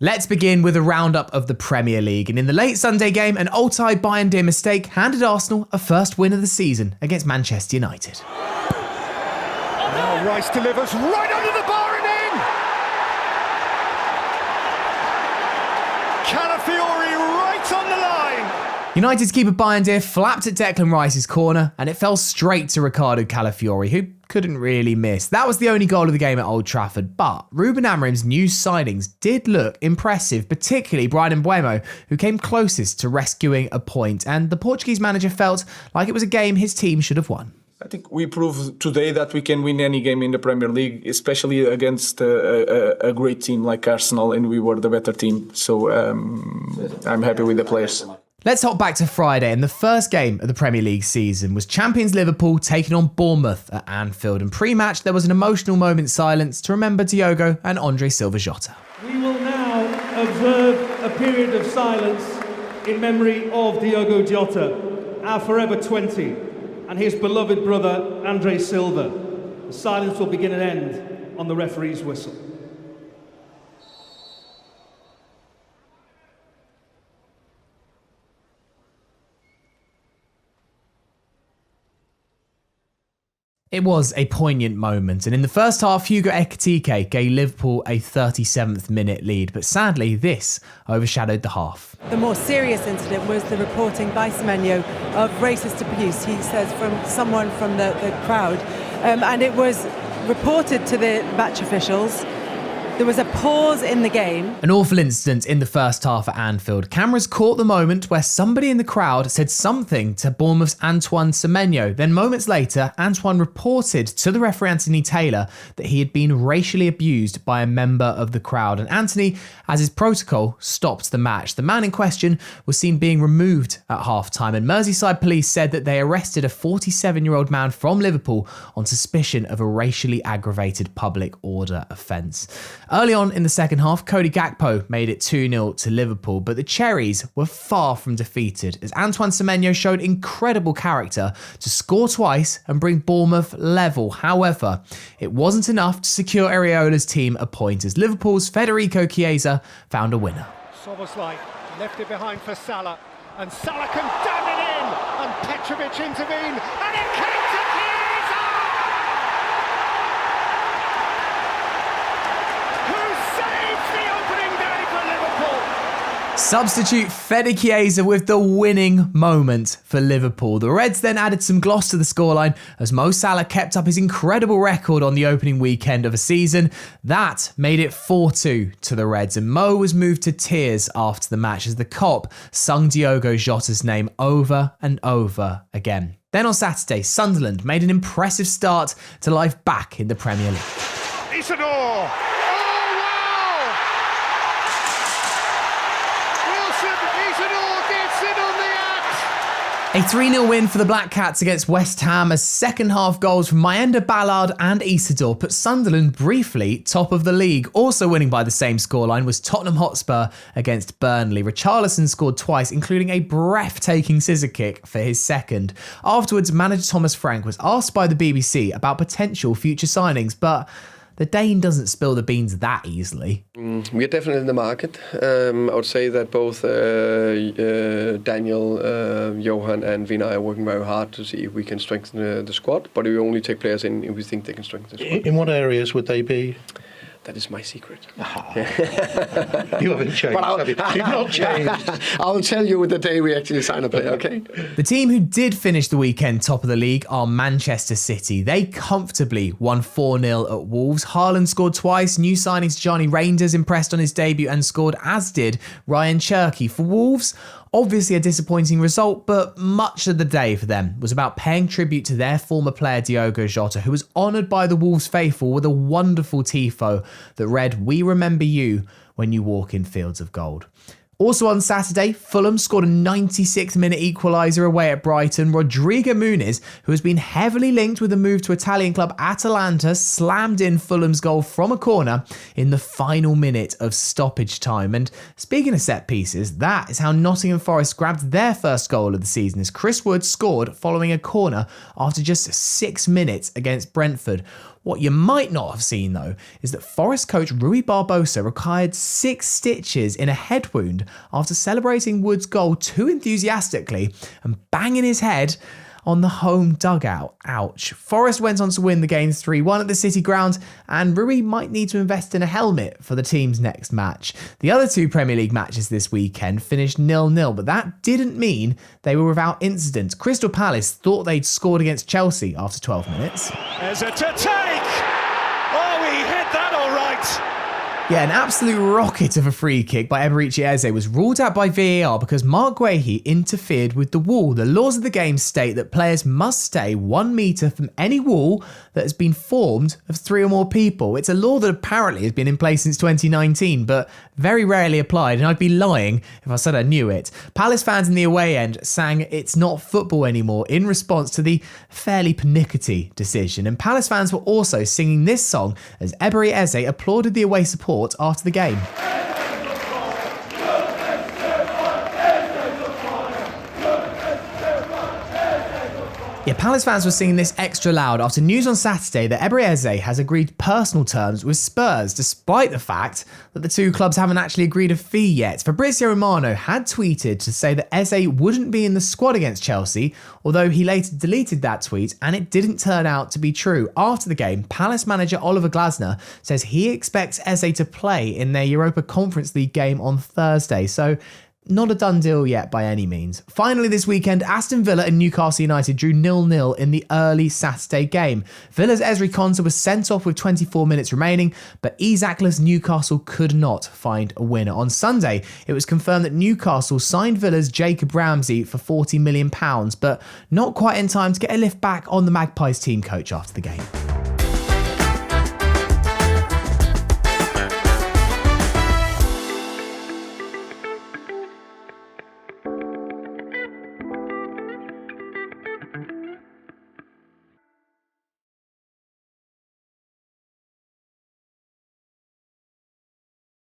Let's begin with a roundup of the Premier League. And in the late Sunday game, an Altay Bayindir mistake handed Arsenal a first win of the season against Manchester United. Now Rice delivers right under the bar and in! Calafiori right on the line! United's keeper Bayindir flapped at Declan Rice's corner and it fell straight to Ricardo Calafiori, who couldn't really miss. That was the only goal of the game at Old Trafford, but Ruben Amorim's new signings did look impressive, particularly Brian Mbeumo, who came closest to rescuing a point, and the Portuguese manager felt like it was a game his team should have won. I think we proved today that we can win any game in the Premier League, especially against a great team like Arsenal, and we were the better team. So I'm happy with the players. Let's hop back to Friday, and the first game of the Premier League season was champions Liverpool taking on Bournemouth at Anfield. And pre-match, there was an emotional moment's silence to remember Diogo and Andre Silva Jota. We will now observe a period of silence in memory of Diogo Jota, our forever 20, and his beloved brother, Andre Silva. The silence will begin and end on the referee's whistle. It was a poignant moment, and in the first half, Hugo Ekitike gave Liverpool a 37th minute lead, but sadly, this overshadowed the half. The more serious incident was the reporting by Semenyo of racist abuse, he says, from someone from the crowd, and it was reported to the match officials. There was a pause in the game. An awful incident in the first half at Anfield. Cameras caught the moment where somebody in the crowd said something to Bournemouth's Antoine Semenyo. Then moments later, Antoine reported to the referee Anthony Taylor that he had been racially abused by a member of the crowd. And Anthony, as his protocol, stopped the match. The man in question was seen being removed at half-time, and Merseyside police said that they arrested a 47-year-old man from Liverpool on suspicion of a racially aggravated public order offence. Early on in the second half, Cody Gakpo made it 2-0 to Liverpool, but the Cherries were far from defeated as Antoine Semenyo showed incredible character to score twice and bring Bournemouth level. However, it wasn't enough to secure Areola's team a point as Liverpool's Federico Chiesa found a winner. Szoboszlai left it behind for Salah, and Salah can dam it in, and Petrovic intervened, and it came to Chiesa! Substitute Fede Chiesa with the winning moment for Liverpool. The Reds then added some gloss to the scoreline as Mo Salah kept up his incredible record on the opening weekend of a season. That made it 4-2 to the Reds, and Mo was moved to tears after the match as the cop sung Diogo Jota's name over and over again. Then on Saturday, Sunderland made an impressive start to life back in the Premier League. Isidore! A 3-0 win for the Black Cats against West Ham as second half goals from Mayenda Ballard and Isidore put Sunderland briefly top of the league. Also winning by the same scoreline was Tottenham Hotspur against Burnley. Richarlison scored twice, including a breathtaking scissor kick for his second. Afterwards, manager Thomas Frank was asked by the BBC about potential future signings, but the Dane doesn't spill the beans that easily. We are definitely in the market. I would say that both Daniel, Johan and Vinay are working very hard to see if we can strengthen the squad, but we only take players in if we think they can strengthen the squad. In what areas would they be? That is my secret. You haven't changed, have you? You've not changed. I'll tell you the day we actually sign a player, okay? The team who did finish the weekend top of the league are Manchester City. They comfortably won 4-0 at Wolves. Haaland scored twice. New signings Johnny Reinders impressed on his debut and scored, as did Ryan Cherky. For Wolves, obviously a disappointing result, but much of the day for them was about paying tribute to their former player Diogo Jota, who was honoured by the Wolves faithful with a wonderful tifo that read, "We remember you when you walk in fields of gold." Also on Saturday, Fulham scored a 96th-minute equaliser away at Brighton. Rodrigo Muniz, who has been heavily linked with a move to Italian club Atalanta, slammed in Fulham's goal from a corner in the final minute of stoppage time. And speaking of set pieces, that is how Nottingham Forest grabbed their first goal of the season as Chris Wood scored following a corner after just 6 minutes against Brentford. What you might not have seen though is that Forest coach Rui Barbosa required 6 stitches in a head wound after celebrating Wood's goal too enthusiastically and banging his head on the home dugout. Ouch. Forest went on to win the game 3-1 at the City ground, and Rui might need to invest in a helmet for the team's next match. The other 2 Premier League matches this weekend finished 0-0, but that didn't mean they were without incident. Crystal Palace thought they'd scored against Chelsea after 12 minutes. There's a to take! Oh, he hit that all right! Yeah, an absolute rocket of a free kick by Federico Eze was ruled out by VAR because Mark Guehi interfered with the wall. The laws of the game state that players must stay 1 metre from any wall that has been formed of 3 or more people. It's a law that apparently has been in place since 2019, but very rarely applied, and I'd be lying if I said I knew it. Palace fans in the away end sang "It's not football anymore" in response to the fairly pernickety decision, and Palace fans were also singing this song as Federico Eze applauded the away support after the game. Yeah, Palace fans were singing this extra loud after news on Saturday that Federico Eze has agreed personal terms with Spurs, despite the fact that the 2 clubs haven't actually agreed a fee yet. Fabrizio Romano had tweeted to say that Eze wouldn't be in the squad against Chelsea, although he later deleted that tweet and it didn't turn out to be true. After the game, Palace manager Oliver Glasner says he expects Eze to play in their Europa Conference League game on Thursday, so not a done deal yet by any means. Finally this weekend, Aston Villa and Newcastle United drew 0-0 in the early Saturday game. Villa's Ezri Konsa was sent off with 24 minutes remaining, but Isaac-less Newcastle could not find a winner. On Sunday, it was confirmed that Newcastle signed Villa's Jacob Ramsey for £40 million, but not quite in time to get a lift back on the Magpies team coach after the game.